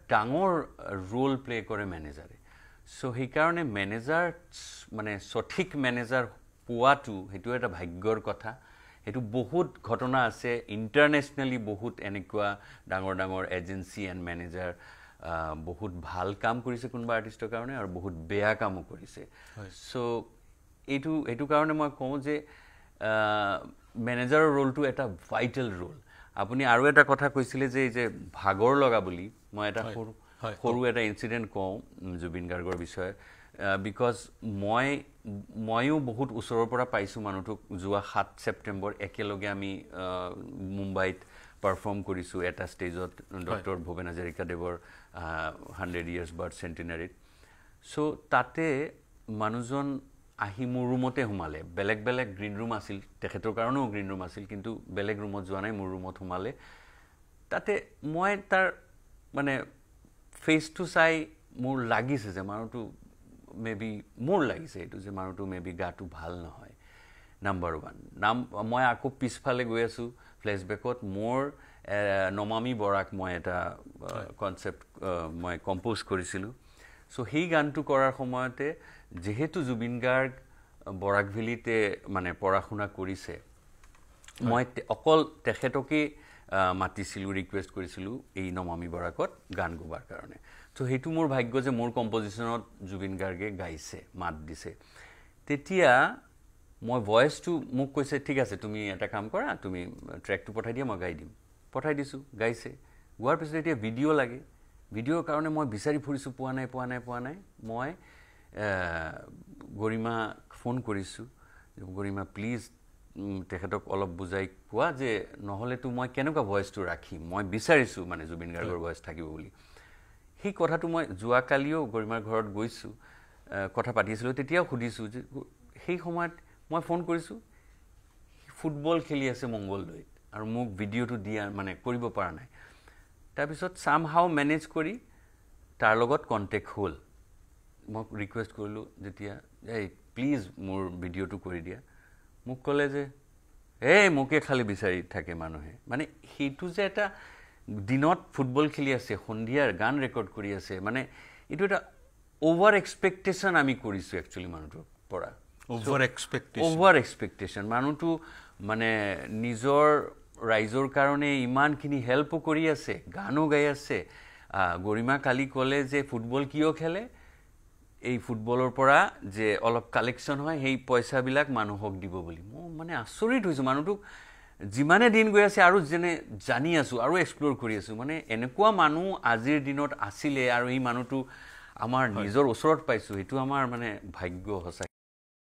ডাঙৰ roll play কৰে মেনেজাৰে সো সেইকাৰণে মেনেজাৰ মানে সঠিক মেনেজাৰ পোৱাটো হেতু এটা ভাগ্যৰ কথা হেতু বহুত ঘটনা আছে ইন্টাৰনেশনালি বহুত এনেকুৱা ডাঙৰ এজেন্সি এন্ড মেনেজাৰ বহুত ভাল কাম কৰিছে কোনবা আৰ্টিষ্টৰ কাৰণে আৰু বহুত বেয়া কামো কৰিছে সো এটু কাৰণে মই কওঁ যে মেনেজাৰৰ ৰোলটো এটা ভাইটাল ৰোল আপুনি আৰু এটা কথা কৈছিলে যে ভাগৰ লগা বুলি মই এটা সৰু এটা ইনসিডেন্ট কওঁ জুবিন গাৰ্গৰ বিষয়ে বিকজ মইও বহুত ওচৰৰ পৰা পাইছো মানুহটোক যোৱা 7 সেপ্টেম্বৰ একেলগে আমি মুম্বাইত পাৰফৰ্ম কৰিছো এটা ষ্টেজত ডক্টৰ ভুৱন হাজৰিকা দেৱৰ 100 ইয়াৰ্স বাৰ্থ সেন্টিনাৰী সো তাতে মানুহজন আহি মোৰ ৰুমতে হুমালে বেলেগ গ্ৰীন ৰুম আছিল তেখেতৰ কাৰণেও গ্ৰীন ৰুম আছিল কিন্তু বেলেগ ৰুমত যোৱা নাই মোৰ ৰুমত হুমালে তাতে মই তাৰ মানে ফেস টু চাই মোৰ লাগিছে যে মানুহটো মেবি মোৰ লাগিছে এটো যে মানুহটো মেবি গাটো ভাল নহয় নাম্বাৰ 1 মই আকৌ পিছফালে গৈ আছো ফ্ল্যাশবেকত মোৰ নমামি বৰাক মই এটা কনসেপ্ট মই কম্পোজ কৰিছিলো সো সেই গানটো কৰাৰ সময়তে যেহেতু জুবিন গাৰ্গ বৰাক ভেলিতে মানে পঢ়াশুনা কৰিছে মই অকল তেখেতকে মাতিছিলো ৰিকুৱেষ্ট কৰিছিলো এই নমামি বৰাকত গান গোৱাৰ কাৰণে তো হেতু মোৰ ভাগ্য যে মোৰ কম্পোজিশনত জুবিন গাৰ্গে গাইছে মাত দিছে তেতিয়া মই ভয়েসটো মোক কৈছে ঠিক আছে তুমি এটা কাম কৰা তুমি ট্ৰেকটো পঠাই দিয়া মই গাই দিম পঠাই দিছো গাইছে গোৱাৰ পিছত এতিয়া ভিডিও লাগে ভিডিওৰ কাৰণে মই বিচাৰি ফুৰিছো পোৱা নাই মই গৰিমা ফোন কৰিছো গৰিমা প্লিজ তেখেতক অলপ বুজাই কোৱা যে নহলে তো মই কেনেকুৱা ভয়েসটো ৰাখিম মই বিচাৰিছো মানে জুবিন গাৰ্গৰ ভয়েস থাকিব বুলি সেই কথাটো মই যোৱা কালিও গৰিমাৰ ঘৰত গৈছো কথা পাতিছিলো তেতিয়াও খুদিছো যে সেই সময়ত মই ফোন কৰিছো ফুটবল খেলি আছে মংগলদৈত আৰু মোক ভিডিওটো দিয়া মানে কৰিব পৰা নাই তাৰ পিছত সামহাউ মেনেজ কৰি তাৰ লগত কন্টেক্ট হল মই ৰিকুৱেষ্ট কৰিলো যেতিয়া এই প্লিজ মোৰ ভিডিওটো কৰি দিয়া মোক কলে যে এই মোকে খালি বিচাৰি থাকে মানুহে মানে হেতু যে এটা দিনত ফুটবল খেলি আছে সন্ধিয়াৰ গান ৰেকৰ্ড কৰি আছে মানে এটো এটা ওভাৰ এক্সপেক্টেশন আমি কৰিছো একচুয়ালি মানুহৰ পৰা ওভাৰ এক্সপেক্টেশন মানুহটো মানে নিজৰ ৰাইজৰ কাৰণে ইমানখিনি হেল্প কৰি আছে গানো গাই আছে গৰিমা কালি কলে যে ফুটবল কিয় খেলে এই ফুটবলৰ পৰা যে অলপ কালেকশন হয় সেই পইচা বিলাক মানুহক দিব বুলি মই মানে আচৰিত হৈছো মানুহটোক যিমানে দিন গৈ আছে আৰু যেনে জানি আছো আৰু এক্সপ্লোৰ কৰি আছো মানে এনেকুৱা মানুহ আজিৰ দিনত আছিলে আৰু এই মানুহটো আমাৰ নিজৰ ওচৰত পাইছো এটো আমাৰ মানে ভাগ্য হসা